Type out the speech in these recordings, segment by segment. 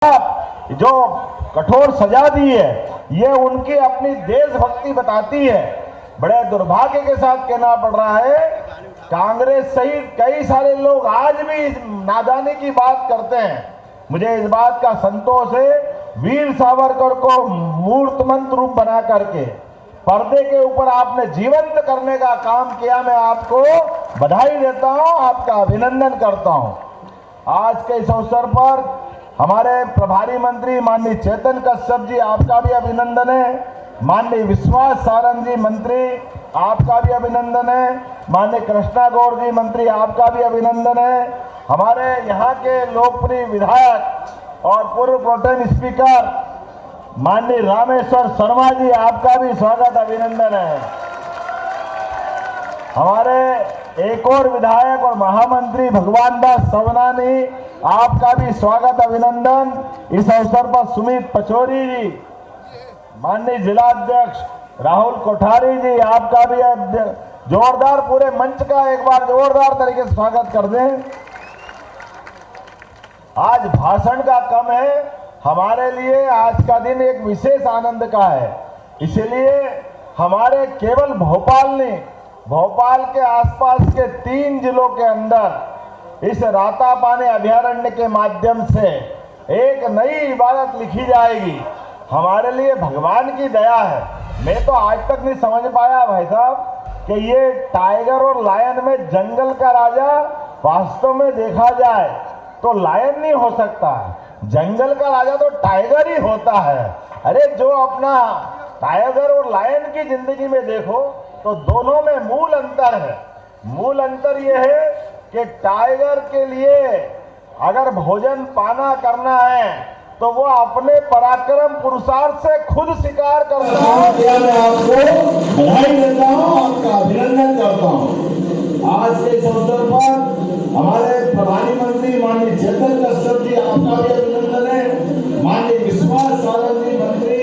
जो कठोर सजा दी है ये उनकी अपनी देशभक्ति बताती है। बड़े दुर्भाग्य के साथ कहना पड़ रहा है, कांग्रेस सहित कई सारे लोग आज भी नादानी की बात करते हैं। मुझे इस बात का संतोष है, वीर सावरकर को मूर्तिमंत रूप बना करके पर्दे के ऊपर आपने जीवंत करने का काम किया। मैं आपको बधाई देता हूं, आपका अभिनंदन करता हूं। आज के इस अवसर पर हमारे प्रभारी मंत्री माननीय चेतन कश्यप जी, आपका भी अभिनंदन है। माननीय विश्वास सारंग जी मंत्री, आपका भी अभिनंदन है। माननीय कृष्णा गौड़ जी मंत्री, आपका भी अभिनंदन है। हमारे यहाँ के लोकप्रिय विधायक और पूर्व प्रोटेम स्पीकर माननीय रामेश्वर शर्मा जी, आपका भी स्वागत अभिनंदन है। हमारे एक और विधायक और महामंत्री भगवान दास सवनानी, आपका भी स्वागत अभिनंदन। इस अवसर पर सुमित पचौरी जी, माननीय जिला अध्यक्ष राहुल कोठारी जी, आपका भी जोरदार, पूरे मंच का एक बार जोरदार तरीके से स्वागत कर दें। आज भाषण का कम है, हमारे लिए आज का दिन एक विशेष आनंद का है। इसलिए हमारे केवल भोपाल नहीं, भोपाल के आसपास के 3 जिलों के अंदर इस रातापानी अभयारण्य के माध्यम से एक नई इबारत लिखी जाएगी। हमारे लिए भगवान की दया है। मैं तो आज तक नहीं समझ पाया भाई साहब कि ये टाइगर और लायन में जंगल का राजा वास्तव में देखा जाए तो लायन नहीं हो सकता, जंगल का राजा तो टाइगर ही होता है। अरे जो अपना टाइगर और लायन की जिंदगी में देखो तो दोनों में मूल अंतर है। मूल अंतर यह है कि टाइगर के लिए अगर भोजन पाना करना है तो वो अपने पराक्रम पुरुषार्थ से खुद शिकार करता है। मैं आपको बधाई देता हूँ, आपका अभिनंदन करता हूँ। आज के इस अवसर पर हमारे प्रभारी मंत्री माननीय चेतन कश्यप जी, आपका भी अभिनंदन है। माननीय विश्वास सारंग जी मंत्री,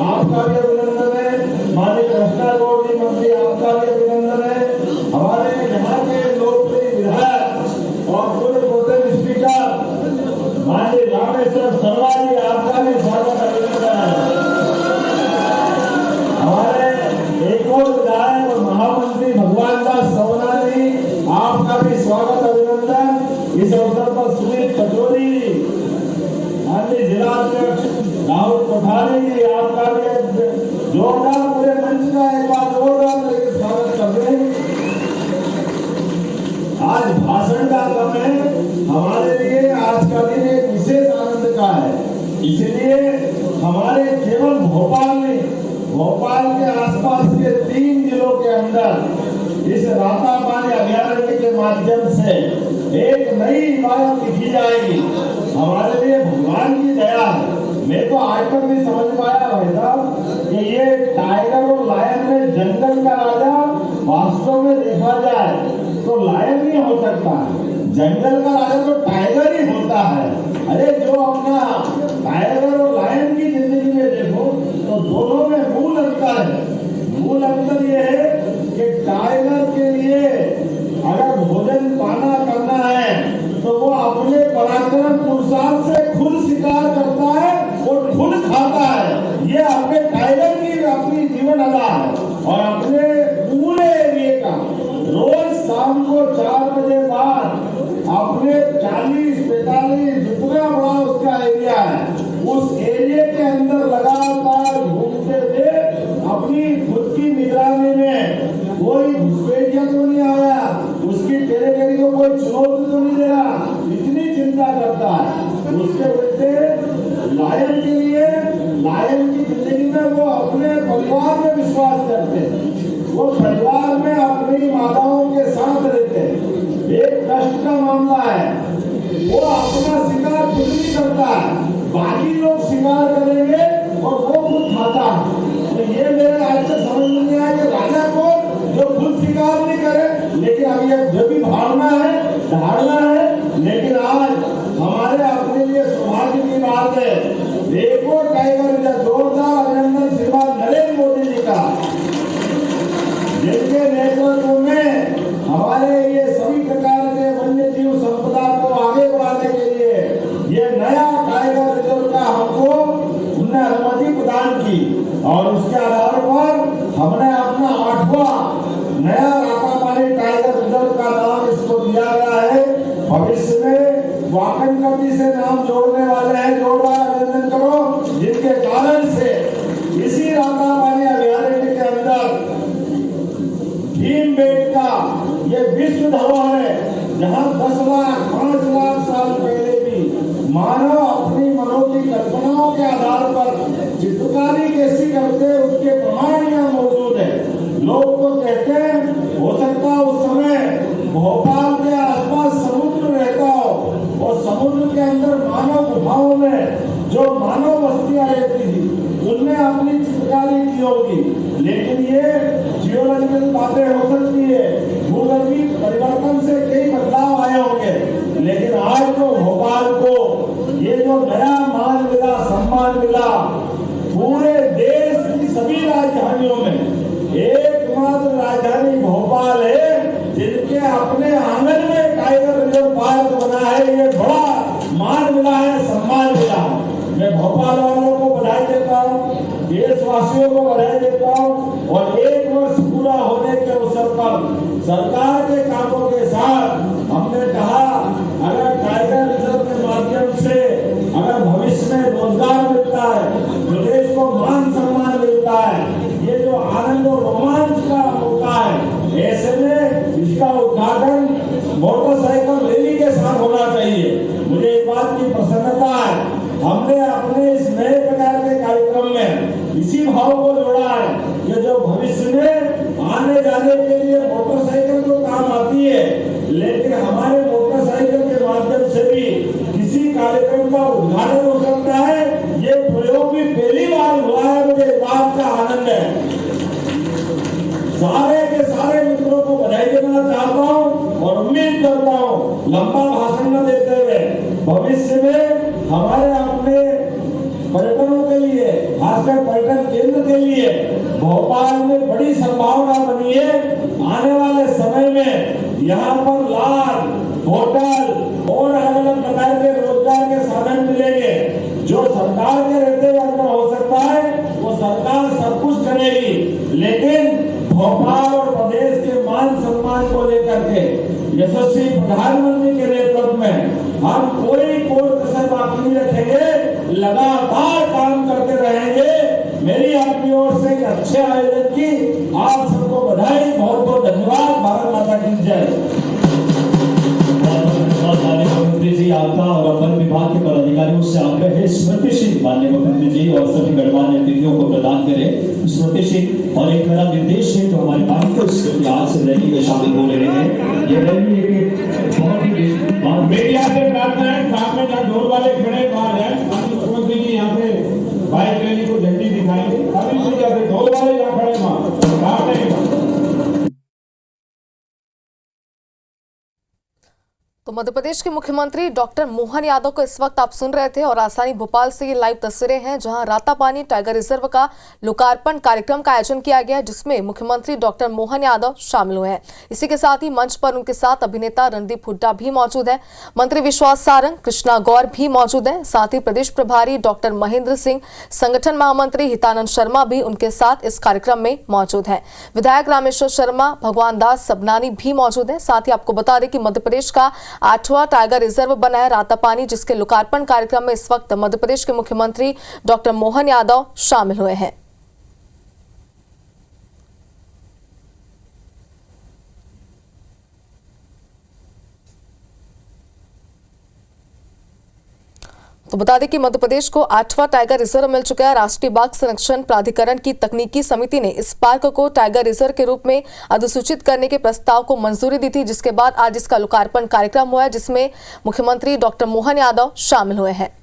आपका भी अभिनंदन है। माननीय कृष्णा गौड़ जी मंत्री, आपका भी अभिनंदन है। हमारे यहाँ के लोकप्रिय विधायक और पूर्व प्रोटेम स्पीकर माननीय रामेश्वर शर्मा जी, आपका भी स्वागत अभिनंदन है। हमारे एक और विधायक और महामंत्री भगवान दास सवनानी, आपका भी स्वागत अभिनंदन। इस अवसर पर सुमित पचौरी जी, माननीय जिला अध्यक्ष राहुल कोठारी जी, आपका भी जोरदार, पूरे मंच का एक बार जोरदार तरीके से स्वागत करते हैं। आज भाषण का कम है, हमारे लिए आज का दिन एक विशेष आनंद का है। इसलिए हमारे केवल भोपाल नहीं, भोपाल के आसपास के 3 जिलों के अंदर इस रातापानी अभयारण्य के माध्यम से एक नई इबारत लिखी जाएगी। हमारे लिए भगवान की दया है। मैं तो आज तक नहीं समझ पाया भाई साहब कि ये टाइगर और लायन में जंगल का राजा वास्तव में देखा जाए तो लायन नहीं हो सकता, जंगल का राजा तो टाइगर ही होता है। अरे जो अपना टाइगर और लायन की जिंदगी में देखो तो दोनों में मूल अंतर है। मूल अंतर यह है कि टाइगर के लिए अगर भोजन पाना करना है तो वो अपने पराक्रम पुरुषार्थ से खुद शिकार करता है और खुद खाता है। ये अपने टाइगर की अपनी जीवन अदा है। और अपने पूरे एरिया का रोज शाम को 4 बजे बाद अपने 40-45 जितना बड़ा उसका एरिया है, उस एरिया के अंदर लगातार घूमते हुए अपनी खुद की निगरानी में कोई घुसपैठिया तो नहीं आया, उसकी टेरिटरी को कोई चुनौती तो नहीं दे रहा, इतनी चिंता करता है। उसके उल्टे लायन के लिए, लायन की जिंदगी में वो अपने परिवार में विश्वास करते हैं, वो परिवार में अपनी माताओं के साथ रहते हैं। एक कष्ट का मामला है, वो अपना शिकार खुद नहीं करता है, बाकी लोग शिकार करेंगे और वो खुद खाता है। तो ये मेरे आज से समझ में नहीं आया कि राजा को जो खुद शिकार नहीं करे, लेकिन अब ये जो भी धारणा है, लेकिन आज हमारे अपने लिए सौभाग्य की बात है। देखो टाइगर का जोरदार अभिनंदन श्रीमान नरेंद्र मोदी जी का, जिनके नेतृत्व में हमारे ये सभी प्रकार के वन्य जीव संपदा को आगे बढ़ाने के लिए ये नया टाइगर रिजर्व जो मानव बस्तियां रहती थी उनने अपनी चित्रकारी की होगी, लेकिन ये जियोलॉजिकल बातें हो सकती है, भूगर्भी परिवर्तन से कई बदलाव आए होंगे, लेकिन आज तो भोपाल को ये जो नया मान मिला, सम्मान मिला, पूरे देश की सभी राजधानियों में एकमात्र राजधानी भोपाल है जिनके अपने आंगन में टाइगर रिजर्व पार्क बना है। ये बड़ा मान मिला है, सम्मान मिला है। मैं भोपाल वालों को बधाई देता हूँ, देशवासियों को बधाई देता हूँ, और 1 वर्ष पूरा होने के अवसर पर सरकार के कामों के साथ हमने कहा अगर टाइगर रिजर्व के माध्यम से अगर भविष्य में रोजगार मिलता है, प्रदेश को मान सम्मान मिलता है, ये जो आनंद और रोमांच का मौका है, ऐसे में इसका उद्घाटन मोटरसाइकिल रैली के साथ होना चाहिए। मुझे इस बात की प्रसन्नता है, हमने अपने इस नए प्रकार के कार्यक्रम में इसी भाव को जोड़ा है कि जो भविष्य में आने जाने के लिए मोटरसाइकिल तो काम आती है, लेकिन हमारे मोटरसाइकिल के माध्यम से भी किसी कार्यक्रम का उद्घाटन हो सकता है। ये प्रयोग भी पहली बार हुआ है, मुझे इस बात का आनंद है। सारे के सारे मित्रों को बधाई देना चाहता हूँ और उम्मीद करता हूँ लंबा भाषण न देते हुए भविष्य में हमारे अपने पर्यटनों के लिए, खासकर पर्यटन केंद्र के लिए भोपाल में बड़ी संभावना बनी है। आने वाले समय में यहाँ पर लाल होटल और अलग अलग प्रकार के रोजगार के साधन मिलेंगे। जो सरकार के रहते हुए अंदर हो सकता है वो सरकार सब कुछ करेगी, लेकिन भोपाल और प्रदेश के मान सम्मान को लेकर के यशस्वी प्रधानमंत्री के नेतृत्व में हम कोई कसर बाकी नहीं रखेंगे, लगातार काम करते रहेंगे। मेरी आपकी ओर से एक अच्छे आयोजन की आप सबको बधाई, बहुत बहुत धन्यवाद। भारत माता की जय। मुख्यमंत्री जी आपका और अपन विभाग के पदाधिकारियों से आग्रह है स्मृतिशील माननीय मुख्यमंत्री जी और सभी गणमान्य अतिथियों को प्रदान करें स्मृतिशील। और एक मेरा निर्देश है जो हमारे पार्टी स्मृति आज से रैली में शामिल हो रहे हैं। ये रैली एक बहुत ही मीडिया से प्रार्थना है, सामने जहाँ ढोल वाले खड़े बाहर है, मुख्यमंत्री जी यहाँ पे बाइक रैली को झंडी दिखाएंगे, अभी मीडिया से ढोल वाले जहाँ खड़े वहाँ तो मध्य प्रदेश के मुख्यमंत्री डॉक्टर मोहन यादव को इस वक्त आप सुन रहे थे और राजधानी भोपाल से ये लाइव तस्वीरें हैं जहां रातापानी टाइगर रिजर्व का लोकार्पण कार्यक्रम का आयोजन किया गया जिसमें मुख्यमंत्री डॉक्टर मोहन यादव शामिल हुए हैं। इसी के साथ ही मंच पर उनके साथ अभिनेता रणदीप हुड्डा भी मौजूद है, मंत्री विश्वास सारंग, कृष्णा गौर भी मौजूद है, साथ ही प्रदेश प्रभारी डॉक्टर महेंद्र सिंह, संगठन महामंत्री हितानंद शर्मा भी उनके साथ इस कार्यक्रम में मौजूद है। विधायक रामेश्वर शर्मा, भगवान दास सबनानी भी मौजूद है। साथ ही आपको बता दें कि मध्य प्रदेश का 8वां टाइगर रिजर्व बना है रातापानी, जिसके लोकार्पण कार्यक्रम में इस वक्त मध्य प्रदेश के मुख्यमंत्री डॉक्टर मोहन यादव शामिल हुए हैं। तो बता दें कि मध्य प्रदेश को 8वां टाइगर रिजर्व मिल चुका है। राष्ट्रीय बाघ संरक्षण प्राधिकरण की तकनीकी समिति ने इस पार्क को टाइगर रिजर्व के रूप में अधिसूचित करने के प्रस्ताव को मंजूरी दी थी, जिसके बाद आज इसका लोकार्पण कार्यक्रम हुआ है जिसमें मुख्यमंत्री डॉक्टर मोहन यादव शामिल हुए हैं।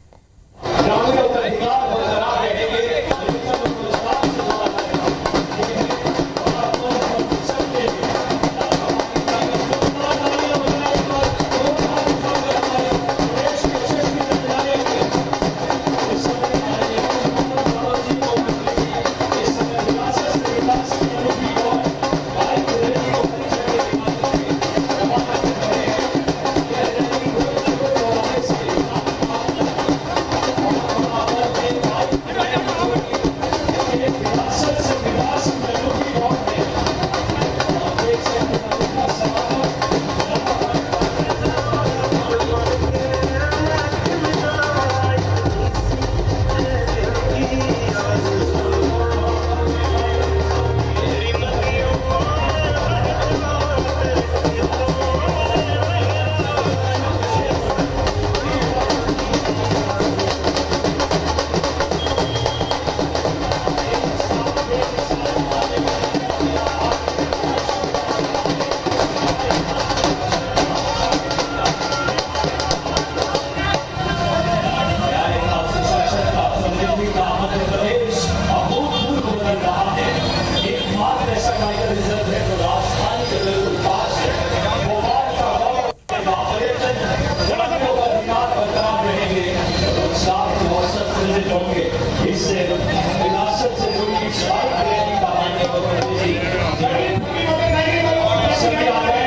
उपस्थित होंगे। इस विरासत से जुड़ी इस बाइक रैली का माननीय मुख्यमंत्री जी सभी आ गए।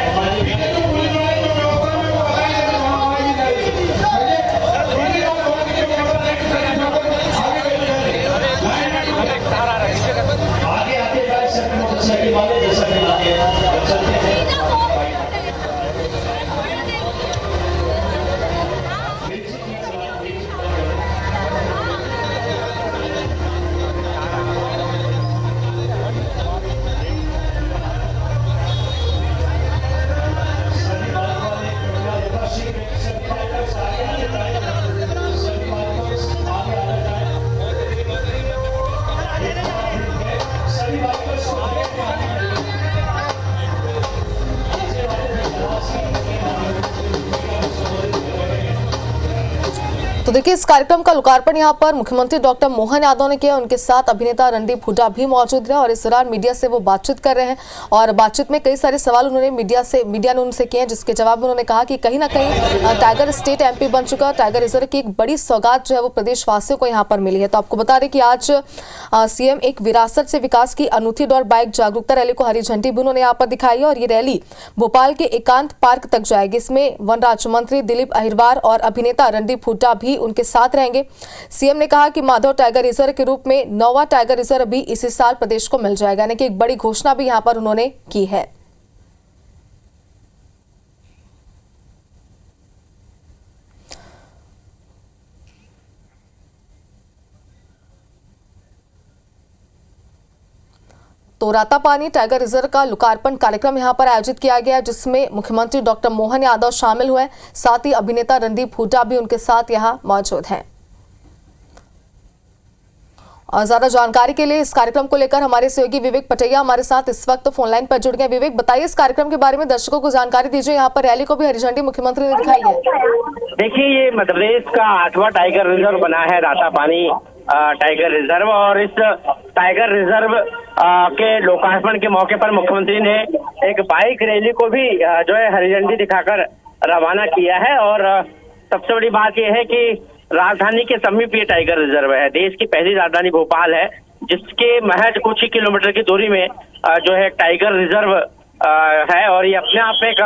आगे आगे जाए सभी मोटरसाइकिल वाले जैसा कि आगे चलते हैं। तो देखिए, इस कार्यक्रम का लोकार्पण यहाँ पर मुख्यमंत्री डॉक्टर मोहन यादव ने किया। उनके साथ अभिनेता रणदीप हुड्डा भी मौजूद रहे और इस दौरान मीडिया से वो बातचीत कर रहे हैं और बातचीत में कई सारे सवाल उन्होंने मीडिया ने उनसे किए हैं, जिसके जवाब में उन्होंने कहा कि कहीं ना कहीं टाइगर स्टेट एमपी बन चुका है। टाइगर रिजर्व की एक बड़ी सौगात जो है वो प्रदेशवासियों को यहाँ पर मिली है। तो आपको बता दें कि आज सीएम एक विरासत से विकास की अनूठी दौड़ बाइक जागरूकता रैली को हरी झंडी भी उन्होंने यहाँ पर दिखाई है और ये रैली भोपाल के एकांत पार्क तक जाएगी। इसमें वन राज्य मंत्री दिलीप अहिरवार और अभिनेता रणदीप हुड्डा भी उनके साथ रहेंगे। सीएम ने कहा कि माधव टाइगर रिजर्व के रूप में 9वां टाइगर रिजर्व भी इसी साल प्रदेश को मिल जाएगा, यानी कि एक बड़ी घोषणा भी यहां पर उन्होंने की है। तो रातापानी टाइगर रिजर्व का लोकार्पण कार्यक्रम यहां पर आयोजित किया गया, जिसमें मुख्यमंत्री डॉक्टर मोहन यादव शामिल हुए। साथ ही अभिनेता रणदीप हुड्डा भी उनके साथ यहां मौजूद हैं। और ज्यादा जानकारी के लिए इस कार्यक्रम को लेकर हमारे सहयोगी विवेक पटैया हमारे साथ इस वक्त फोन लाइन पर जुड़ गए। विवेक, बताइए इस कार्यक्रम के बारे में, दर्शकों को जानकारी दीजिए। यहाँ पर रैली को भी हरी झंडी मुख्यमंत्री ने दिखाई है। देखिए, ये मध्य प्रदेश का 8वां टाइगर रिजर्व बना है रातापानी टाइगर रिजर्व, और इस टाइगर रिजर्व के लोकार्पण के मौके पर मुख्यमंत्री ने एक बाइक रैली को भी जो है हरी झंडी दिखाकर रवाना किया है। और सबसे बड़ी बात यह है कि राजधानी के समीप ये टाइगर रिजर्व है। देश की पहली राजधानी भोपाल है, जिसके महज कुछ ही किलोमीटर की दूरी में जो है टाइगर रिजर्व है। और ये अपने आप में एक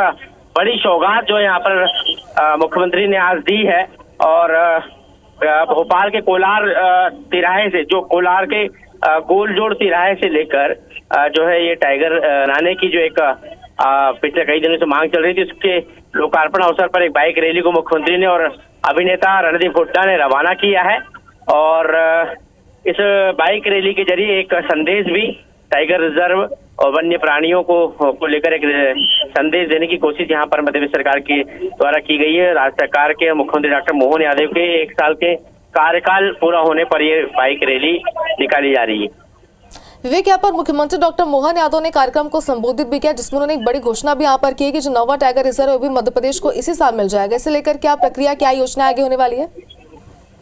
बड़ी सौगात जो यहाँ पर मुख्यमंत्री ने आज दी है। और भोपाल के कोलार तिराहे से, जो कोलार के गोलजोड़ तिराहे से लेकर जो है ये टाइगर बनाने की जो एक पिछले कई दिनों से मांग चल रही थी, उसके लोकार्पण अवसर पर एक बाइक रैली को मुख्यमंत्री ने और अभिनेता रणदीप हुड्डा ने रवाना किया है। और इस बाइक रैली के जरिए एक संदेश भी टाइगर रिजर्व और वन्य प्राणियों को लेकर एक संदेश देने की कोशिश यहाँ पर मध्य प्रदेश सरकार के द्वारा की गई है। राज्य सरकार के मुख्यमंत्री डॉक्टर मोहन यादव के 1 साल के कार्यकाल पूरा होने पर ये बाइक रैली निकाली जा रही है। विवेक, यहाँ पर मुख्यमंत्री डॉक्टर मोहन यादव ने कार्यक्रम को संबोधित भी किया, जिसमें उन्होंने एक बड़ी घोषणा भी यहाँ पर की है कि जो 9वां टाइगर रिजर्व भी मध्य प्रदेश को इसी साल मिल जाएगा। इसे लेकर क्या प्रक्रिया, क्या योजना आगे होने वाली है?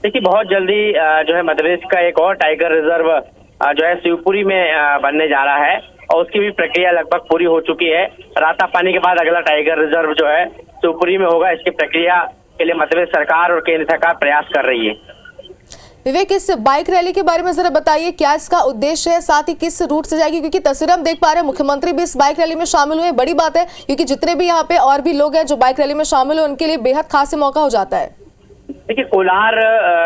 देखिए, बहुत जल्दी जो है मध्य प्रदेश का एक और टाइगर रिजर्व जो है शिवपुरी में बनने जा रहा है और उसकी भी प्रक्रिया लगभग पूरी हो चुकी है। रातापानी के बाद अगला टाइगर रिजर्व जो है शिवपुरी में होगा। इसकी प्रक्रिया के लिए मध्य प्रदेश सरकार और केंद्र सरकार प्रयास कर रही है। विवेक, इस बाइक रैली के बारे में जरा बताइए, क्या इसका उद्देश्य है, साथ ही किस रूट से जाएगी? क्योंकि तस्वीर हम देख पा रहे हैं मुख्यमंत्री भी इस बाइक रैली में शामिल हुए। बड़ी बात है, क्योंकि जितने भी यहाँ पे और भी लोग हैं जो बाइक रैली में शामिल हुए, उनके लिए बेहद खास मौका हो जाता है। देखिए, कोलार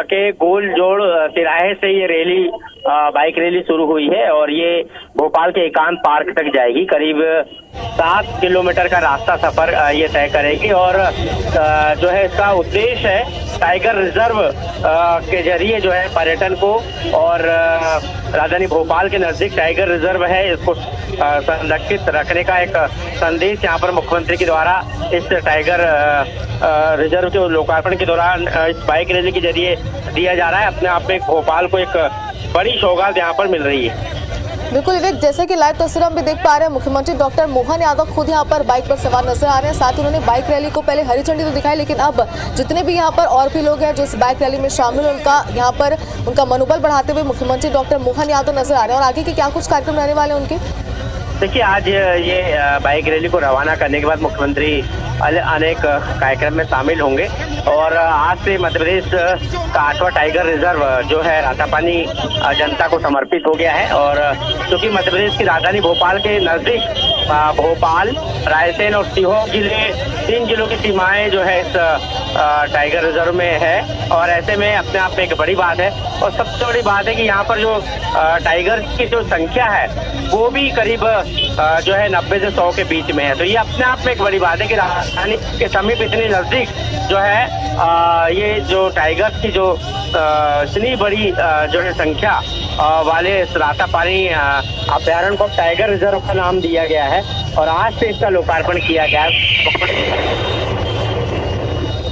के गोल जोड़ तिराहे से ये रैली बाइक रैली शुरू हुई है और ये भोपाल के एकांत पार्क तक जाएगी। करीब 7 किलोमीटर का रास्ता सफर ये तय करेगी। और जो है इसका उद्देश्य है टाइगर रिजर्व के जरिए जो है पर्यटन को और राजधानी भोपाल के नजदीक टाइगर रिजर्व है, इसको संरक्षित रखने का एक संदेश यहाँ पर मुख्यमंत्री के द्वारा इस टाइगर रिजर्व के लोकार्पण के दौरान इस बाइक रैली के जरिए दिया जा रहा है। अपने आप में भोपाल को एक बड़ी सौगात यहाँ पर मिल रही है। बिल्कुल विवेक, जैसे कि लाइव तस्वीर हम भी देख पा रहे हैं, मुख्यमंत्री डॉक्टर मोहन यादव खुद यहाँ पर बाइक पर सवार नजर आ रहे हैं। साथ ही उन्होंने बाइक रैली को पहले हरी झंडी तो दिखाई, लेकिन अब जितने भी यहाँ पर और भी लोग हैं जो इस बाइक रैली में शामिल, उनका यहाँ पर उनका मनोबल बढ़ाते हुए मुख्यमंत्री डॉक्टर मोहन यादव नजर आ रहे हैं। और आगे के क्या कुछ कार्यक्रम रहने वाले उनके? देखिए, आज ये बाइक रैली को रवाना करने के बाद मुख्यमंत्री अनेक कार्यक्रम में शामिल होंगे। और आज से मध्य प्रदेश का 8वां टाइगर रिजर्व जो है रातापानी जनता को समर्पित हो गया है। और क्योंकि मध्य प्रदेश की राजधानी भोपाल के नजदीक भोपाल, रायसेन और सीहोर जिले, 3 जिलों की सीमाएं जो है इस टाइगर रिजर्व में है। और ऐसे में अपने आप में एक बड़ी बात है। और सबसे बड़ी बात है कि यहाँ पर जो टाइगर की जो संख्या है वो भी करीब जो है 90 से 100 के बीच में है। तो ये अपने आप में एक बड़ी बात है कि राजधानी के समीप इतनी नजदीक जो है ये जो टाइगर की जो इतनी बड़ी जो है संख्या वाले इस रातापानी अभ्यारण्य को टाइगर रिजर्व का नाम दिया गया है। और आज से इसका लोकार्पण किया गया है।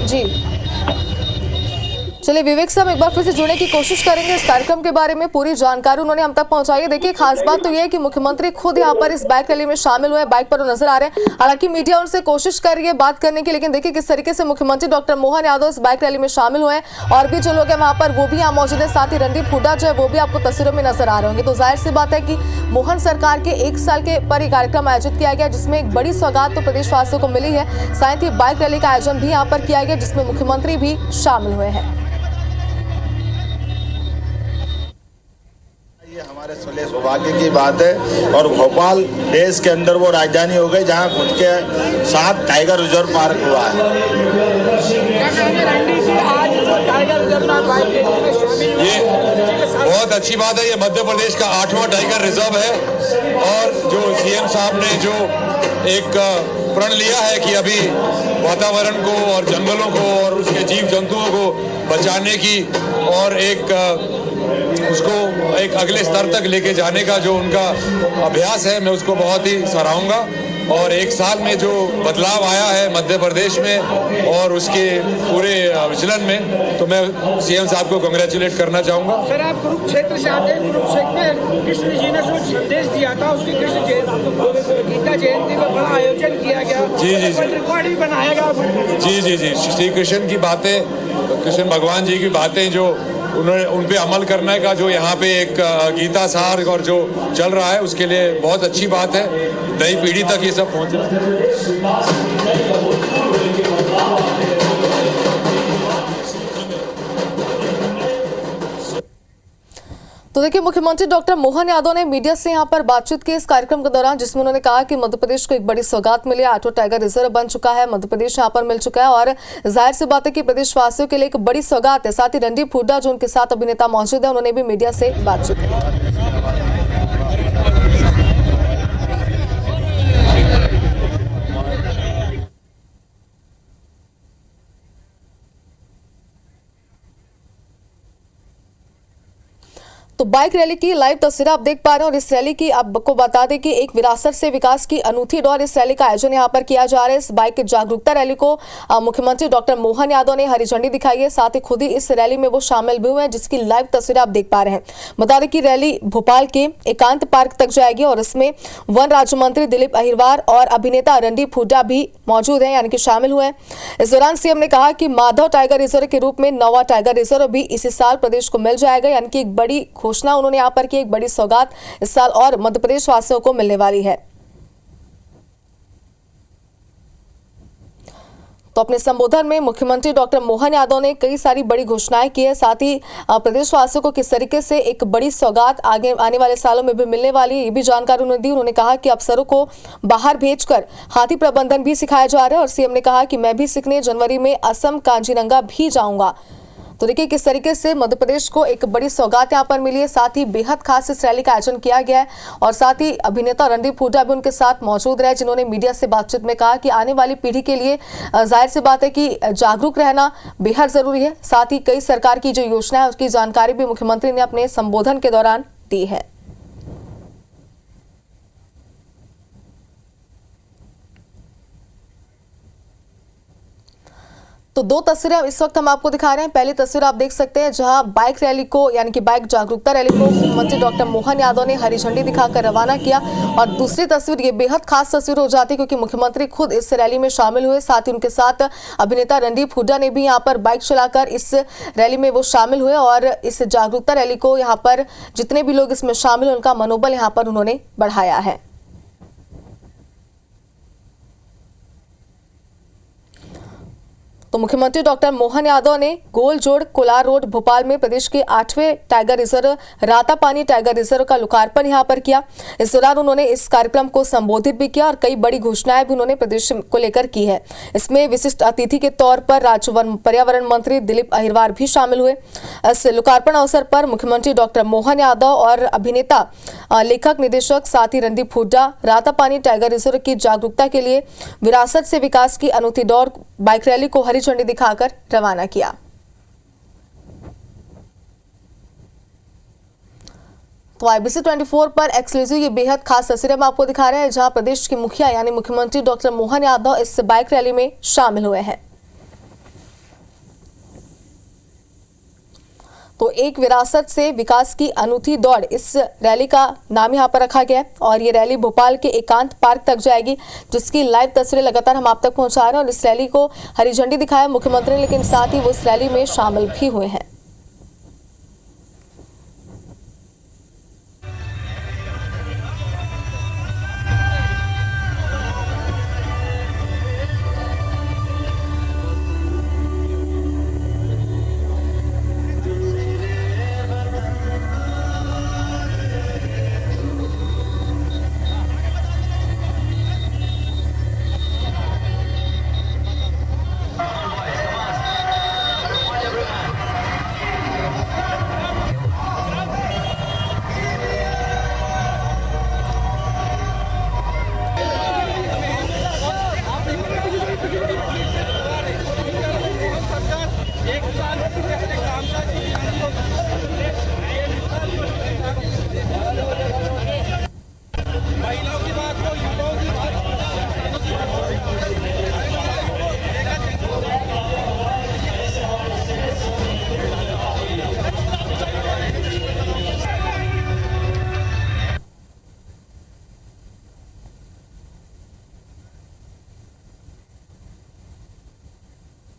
जी चलिए विवेक से हम एक बार फिर से जुड़ने की कोशिश करेंगे। इस कार्यक्रम के बारे में पूरी जानकारी उन्होंने हम तक पहुंचाई है। देखिए खास बात तो ये है कि मुख्यमंत्री खुद यहां पर इस बाइक रैली में शामिल हुए, बाइक पर वो नजर आ रहे हैं। हालांकि मीडिया उनसे कोशिश कर रही है बात करने की, लेकिन देखिए किस तरीके से मुख्यमंत्री डॉक्टर मोहन यादव इस बाइक रैली में शामिल हुए हैं। और भी जो लोग हैं वहां पर वो भी यहाँ मौजूद है। साथ ही रणदीप हुड्डा जो है वो भी आपको तस्वीरों में नजर आ रहे होंगे। तो जाहिर सी बात है कि मोहन सरकार के 1 साल के पर कार्यक्रम आयोजित किया गया, जिसमें एक बड़ी सौगात तो प्रदेशवासियों को मिली है। साथ ही बाइक रैली का आयोजन भी यहाँ पर किया गया, जिसमें मुख्यमंत्री भी शामिल हुए हैं। ये हमारे लिए सौभाग्य की बात है। और भोपाल देश के अंदर वो राजधानी हो गई जहां खुद के साथ टाइगर रिजर्व पार्क हुआ है। ये बहुत अच्छी बात है। ये मध्य प्रदेश का 8वां टाइगर रिजर्व है। और जो सीएम साहब ने जो एक प्रण लिया है कि अभी वातावरण को और जंगलों को और उसके जीव जंतुओं को बचाने की और उसको एक अगले स्तर तक लेके जाने का जो उनका अभ्यास है, मैं उसको बहुत ही सराहूंगा। और 1 साल में जो बदलाव आया है मध्य प्रदेश में और उसके पूरे विचलन में, तो मैं सीएम साहब को कांग्रेचुलेट करना चाहूंगा। सर आप कुरुक्षेत्र से आते हैं, कुरुक्षेत्र में कृष्ण जी ने जो संदेश दिया था उसकी कृष्ण जयंती, गीता जयंती में बड़ा आयोजन किया गया। जी रिकॉर्ड भी बनाया गया। जी श्री कृष्ण की बातें, कृष्ण भगवान जी की बातें जो उन्होंने उन पे अमल करने का जो यहाँ पे एक गीता सार और जो चल रहा है, उसके लिए बहुत अच्छी बात है। नई पीढ़ी तक ये सब पहुँच रहा है। तो देखिए मुख्यमंत्री डॉक्टर मोहन यादव ने मीडिया से यहां पर बातचीत की इस कार्यक्रम के दौरान, जिसमें उन्होंने कहा कि मध्य प्रदेश को एक बड़ी सौगात मिली है। 8वां टाइगर रिजर्व बन चुका है, मध्य प्रदेश यहां पर मिल चुका है। और जाहिर सी बात है कि प्रदेशवासियों के लिए एक बड़ी सौगात है। साथ ही रणदीप हुड्डा जो उनके साथ अभिनेता मौजूद है, उन्होंने भी मीडिया से बातचीत की। तो बाइक रैली की लाइव तस्वीर आप देख पा रहे हैं। और इस रैली की आपको बता दें कि एक विरासत से विकास की अनूठी दौर इस रैली का आयोजन यहां पर किया जा रहा है। इस बाइक जागरूकता रैली को मुख्यमंत्री डॉक्टर मोहन यादव ने हरी झंडी दिखाई है। साथ ही खुद ही इस रैली में वो शामिल भी हुए हैं, जिसकी लाइव तस्वीर आप देख पा रहे हैं। बता दें कि रैली भोपाल के एकांत पार्क तक जाएगी और इसमें वन राज्य मंत्री दिलीप अहिरवार और अभिनेता रणदीप हुड्डा भी मौजूद है, यानी कि शामिल हुए हैं। इस दौरान सीएम ने कहा कि माधव टाइगर रिजर्व के रूप में 9वां टाइगर रिजर्व भी इसी साल प्रदेश को मिल जाएगा, यानी कि एक बड़ी घोषणा उन्होंने यहाँ पर की। एक बड़ी सौगात इस साल और मध्य प्रदेश वासियों को मिलने वाली है। तो अपने संबोधन में मुख्यमंत्री डॉक्टर मोहन यादव ने कई सारी बड़ी घोषणाएं की है। साथ ही प्रदेशवासियों को किस तरीके से एक बड़ी सौगात आगे आने वाले सालों में भी मिलने वाली है, ये भी जानकारी उन्होंने दी। उन्होंने कहा कि अफसरों को बाहर भेजकर हाथी प्रबंधन भी सिखाया जा रहा है। और सीएम ने कहा कि मैं भी सीखने जनवरी में असम कांजीरंगा भी जाऊंगा। तो देखिए किस तरीके से मध्य प्रदेश को एक बड़ी सौगात यहाँ पर मिली है। साथ ही बेहद खास इस रैली का आयोजन किया गया है। और साथ ही अभिनेता रणदीप हुड्डा भी उनके साथ मौजूद रहे, जिन्होंने मीडिया से बातचीत में कहा कि आने वाली पीढ़ी के लिए जाहिर सी बात है कि जागरूक रहना बेहद जरूरी है। साथ ही कई सरकार की जो योजना है उसकी जानकारी भी मुख्यमंत्री ने अपने संबोधन के दौरान दी है। तो 2 तस्वीरें इस वक्त हम आपको दिखा रहे हैं। पहली तस्वीर आप देख सकते हैं जहां बाइक रैली को, यानी कि बाइक जागरूकता रैली को मुख्यमंत्री डॉक्टर मोहन यादव ने हरी झंडी दिखाकर रवाना किया। और दूसरी तस्वीर ये बेहद खास तस्वीर हो जाती है क्योंकि मुख्यमंत्री खुद इस रैली में शामिल हुए। साथ ही उनके साथ अभिनेता रणदीप हुड्डा ने भी यहाँ पर बाइक चलाकर इस रैली में वो शामिल हुए। और इस जागरूकता रैली को यहाँ पर जितने भी लोग इसमें शामिल हुए उनका मनोबल यहाँ पर उन्होंने बढ़ाया है। तो मुख्यमंत्री डॉक्टर मोहन यादव ने गोलजोड़ कोलार रोड भोपाल में प्रदेश के 8वें tiger reserve Ratapani tiger reserve का लोकार्पण यहां पर किया। इस दौरान उन्होंने इस कार्यक्रम को संबोधित भी किया और कई बड़ी घोषणाएं भी उन्होंने प्रदेश को लेकर की है। इसमें विशिष्ट अतिथि के तौर पर राज्य वन पर्यावरण मंत्री दिलीप अहिरवार भी शामिल हुए। इस लोकार्पण अवसर पर मुख्यमंत्री डॉक्टर मोहन यादव और अभिनेता लेखक निदेशक साथी रणदीप हुड्डा रातापानी टाइगर रिजर्व की जागरूकता के लिए विरासत से विकास की अनूठी दौड़ बाइक रैली को हरी झंडी दिखाकर रवाना किया। तो IBC 24 पर एक्सक्लूसिव ये बेहद खास तस्वीरें हम आपको दिखा रहे हैं, जहां प्रदेश के मुखिया यानी मुख्यमंत्री डॉक्टर मोहन यादव इस बाइक रैली में शामिल हुए हैं। तो एक विरासत से विकास की अनूठी दौड़, इस रैली का नाम यहां पर रखा गया है और ये रैली भोपाल के एकांत पार्क तक जाएगी, जिसकी लाइव तस्वीरें लगातार हम आप तक पहुंचा रहे हैं। और इस रैली को हरी झंडी दिखाया मुख्यमंत्री ने, लेकिन साथ ही वो इस रैली में शामिल भी हुए हैं।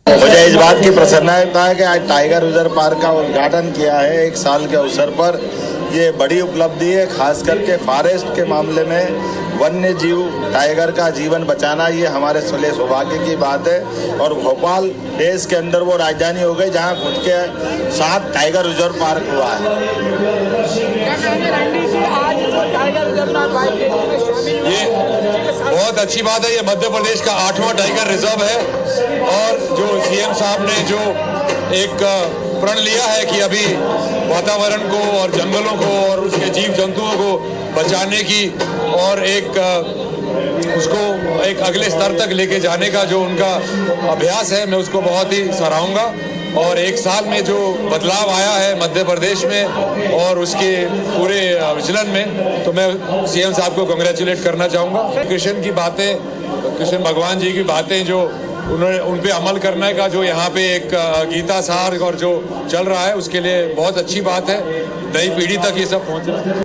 मुझे इस बात की प्रसन्नता है कि आज टाइगर रिजर्व पार्क का उद्घाटन किया है 1 साल के अवसर पर। ये बड़ी उपलब्धि है, खास करके फॉरेस्ट के मामले में वन्य जीव टाइगर का जीवन बचाना, ये हमारे लिए सौभाग्य की बात है। और भोपाल देश के अंदर वो राजधानी हो गई जहाँ खुद के 7 टाइगर रिजर्व पार्क हुआ है। ये बहुत अच्छी बात है। ये मध्य प्रदेश का 8वां टाइगर रिजर्व है और जो सीएम साहब ने जो एक प्रण लिया है कि अभी वातावरण को और जंगलों को और उसके जीव जंतुओं को बचाने की और उसको एक अगले स्तर तक लेके जाने का जो उनका अभ्यास है, मैं उसको बहुत ही सराहूंगा। और 1 साल में जो बदलाव आया है मध्य प्रदेश में और उसके पूरे विचलन में, तो मैं सीएम साहब को कांग्रेचुलेट करना चाहूँगा। कृष्ण की बातें, कृष्ण भगवान जी की बातें जो उन्होंने उन पे अमल करने का जो यहाँ पे एक गीता सार और जो चल रहा है, उसके लिए बहुत अच्छी बात है। नई पीढ़ी तक ये सब पहुँच रहा है।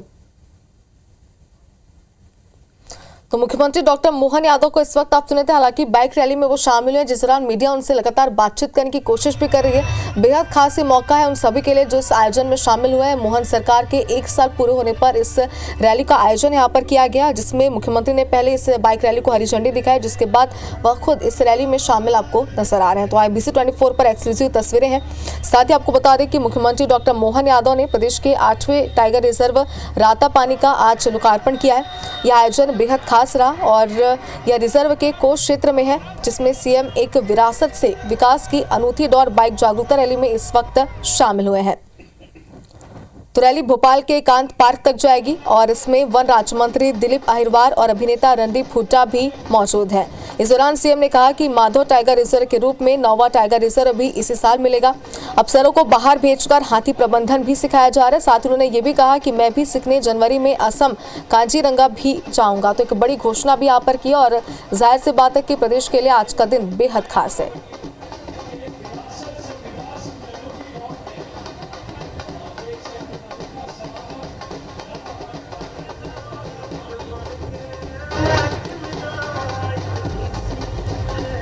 तो मुख्यमंत्री डॉक्टर मोहन यादव को इस वक्त आप सुने थे, हालांकि बाइक रैली में वो शामिल हुए, जिस दौरान मीडिया उनसे लगातार बातचीत करने की कोशिश भी कर रही है। बेहद खास ये मौका है उन सभी के लिए जो इस आयोजन में शामिल हुए हैं। मोहन सरकार के 1 साल पूरे होने पर इस रैली का आयोजन यहाँ पर किया गया, जिसमें मुख्यमंत्री ने पहले इस बाइक रैली को हरी झंडी दिखाई, जिसके बाद वह खुद इस रैली में शामिल आपको नजर आ रहे हैं। तो IBC 24 पर एक्सक्लूसिव तस्वीरें हैं। साथ ही आपको बता दें कि मुख्यमंत्री डॉक्टर मोहन यादव ने प्रदेश के 8वें टाइगर रिजर्व रातापानी का आज लोकार्पण किया है। यह आयोजन बेहद खास रहा और यह रिजर्व के कोष क्षेत्र में है, जिसमें सीएम एक विरासत से विकास की अनूठी दौड़ बाइक जागरूकता रैली में इस वक्त शामिल हुए हैं। तो रैली भोपाल के एकांत पार्क तक जाएगी और इसमें वन राज्य मंत्री दिलीप अहिरवार और अभिनेता रणदीप हुड्डा भी मौजूद हैं। इस दौरान सीएम ने कहा कि माधव टाइगर रिजर्व के रूप में 9वां टाइगर रिजर्व भी इसी साल मिलेगा। अफसरों को बाहर भेजकर हाथी प्रबंधन भी सिखाया जा रहा है। साथ ही उन्होंने ये भी कहा कि मैं भी सीखने जनवरी में असम कांजीरंगा भी जाऊंगा। तो एक बड़ी घोषणा भी यहाँ पर की और जाहिर सी बात है कि प्रदेश के लिए आज का दिन बेहद खास है।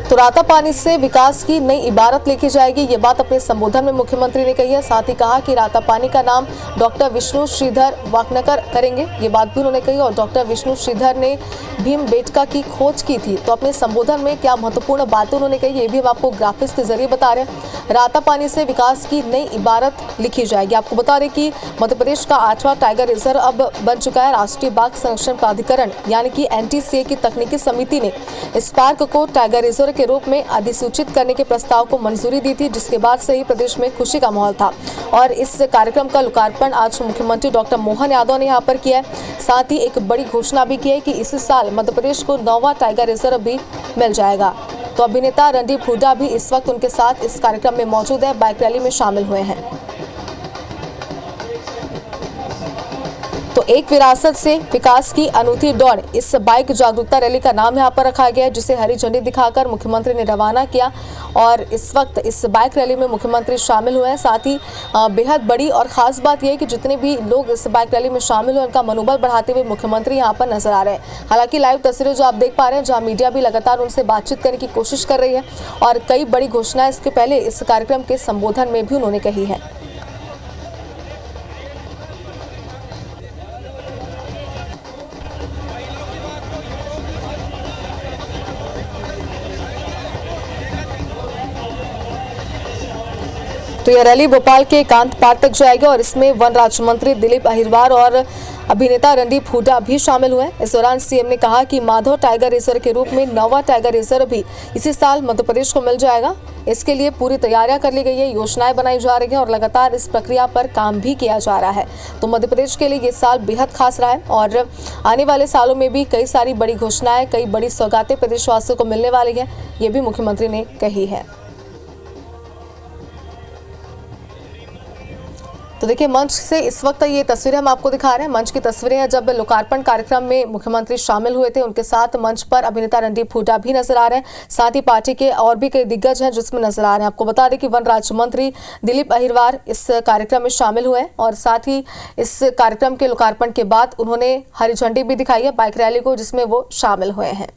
तो रातापानी से विकास की नई इबारत लिखी जाएगी, ये बात अपने संबोधन में मुख्यमंत्री ने कही है। साथ ही कहा कि रातापानी का नाम डॉक्टर विष्णु श्रीधर वाकनकर करेंगे, ये बात भी उन्होंने कही। और डॉक्टर विष्णु श्रीधर ने भीमबेटका की खोज की थी। तो अपने संबोधन में क्या महत्वपूर्ण बातें उन्होंने कही, ये भी हम आपको ग्राफिक्स के जरिए बता रहे हैं। रातापानी से विकास की नई इबारत लिखी जाएगी। आपको बता दें कि मध्य प्रदेश का 8वां टाइगर रिजर्व अब बन चुका है। राष्ट्रीय बाघ संरक्षण प्राधिकरण यानी कि NTCA की तकनीकी समिति ने इस पार्क को टाइगर रिजर्व के रूप में अधिसूचित करने के प्रस्ताव को मंजूरी दी थी, जिसके बाद से ही प्रदेश में खुशी का माहौल था। और इस कार्यक्रम का लोकार्पण आज मुख्यमंत्री डॉक्टर मोहन यादव ने यहाँ पर किया है। साथ ही एक बड़ी घोषणा भी की है कि इसी साल मध्य प्रदेश को 9वां टाइगर रिजर्व भी मिल जाएगा। तो अभिनेता रणदीप हुड्डा भी इस वक्त उनके साथ इस कार्यक्रम में मौजूद है, बाइक रैली में शामिल हुए हैं। तो एक विरासत से विकास की अनूठी दौड़, इस बाइक जागरूकता रैली का नाम यहाँ पर रखा गया है, जिसे हरी झंडी दिखाकर मुख्यमंत्री ने रवाना किया। और इस वक्त इस बाइक रैली में मुख्यमंत्री शामिल हुए हैं। साथ ही बेहद बड़ी और खास बात यह है कि जितने भी लोग इस बाइक रैली में शामिल हुए उनका मनोबल बढ़ाते हुए मुख्यमंत्री यहाँ पर नजर आ रहे हैं। हालांकि लाइव तस्वीरें जो आप देख पा रहे हैं, जहाँ मीडिया भी लगातार उनसे बातचीत करने की कोशिश कर रही है और कई बड़ी घोषणाएं इसके पहले इस कार्यक्रम के संबोधन में भी उन्होंने कही है। तो यह रैली भोपाल के एकांत पार्क तक जाएगी और इसमें वन राज्य मंत्री दिलीप अहिरवार और अभिनेता रणदीप हुड्डा भी शामिल हुए। इस दौरान सीएम ने कहा कि माधव टाइगर रिजर्व के रूप में 9वां टाइगर रिजर्व भी इसी साल मध्य प्रदेश को मिल जाएगा। इसके लिए पूरी तैयारियां कर ली गई है, योजनाएं बनाई जा रही हैं और लगातार इस प्रक्रिया पर काम भी किया जा रहा है। तो मध्य प्रदेश के लिए ये साल बेहद खास रहा है और आने वाले सालों में भी कई सारी बड़ी घोषणाएं, कई बड़ी सौगातें प्रदेशवासियों को मिलने वाली है, ये भी मुख्यमंत्री ने कही है। तो देखिए, मंच से इस वक्त ये तस्वीरें हम आपको दिखा रहे हैं। मंच की तस्वीरें हैं जब लोकार्पण कार्यक्रम में मुख्यमंत्री शामिल हुए थे। उनके साथ मंच पर अभिनेता रणदीप हुड्डा भी नजर आ रहे हैं। साथ ही पार्टी के और भी कई दिग्गज हैं जिसमें नजर आ रहे हैं। आपको बता दें कि वन राज्य मंत्री दिलीप अहिरवार इस कार्यक्रम में शामिल हुए और साथ ही इस कार्यक्रम के लोकार्पण के बाद उन्होंने हरी झंडी भी दिखाई है बाइक रैली को, जिसमें वो शामिल हुए हैं।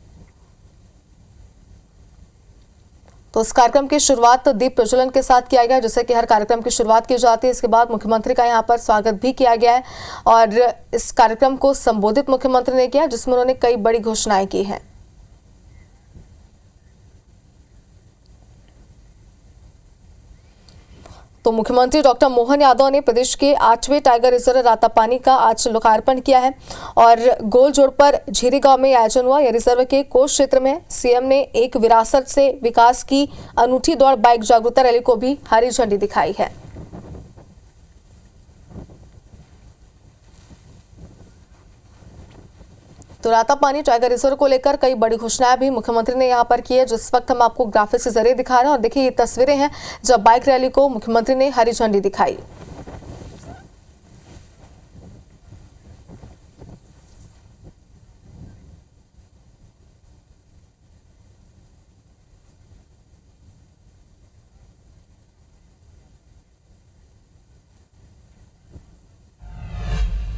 तो इस कार्यक्रम की शुरुआत दीप प्रज्वलन के साथ किया गया, जैसे कि हर कार्यक्रम की शुरुआत की जाती है। इसके बाद मुख्यमंत्री का यहाँ पर स्वागत भी किया गया है और इस कार्यक्रम को संबोधित मुख्यमंत्री ने किया, जिसमें उन्होंने कई बड़ी घोषणाएं की हैं। तो मुख्यमंत्री डॉक्टर मोहन यादव ने प्रदेश के 8वें टाइगर रिजर्व रातापानी का आज लोकार्पण किया है और गोलजोड़ पर झीरी गांव में आयोजन हुआ। यह रिजर्व के कोष क्षेत्र में सीएम ने एक विरासत से विकास की अनूठी दौड़ बाइक जागरूकता रैली को भी हरी झंडी दिखाई है। तो रातापानी टाइगर रिजर्व को लेकर कई बड़ी घोषणाएं भी मुख्यमंत्री ने यहां पर की है, जिस वक्त हम आपको ग्राफिक्स के जरिए दिखा रहे हैं। और देखिए, ये तस्वीरें हैं जब बाइक रैली को मुख्यमंत्री ने हरी झंडी दिखाई।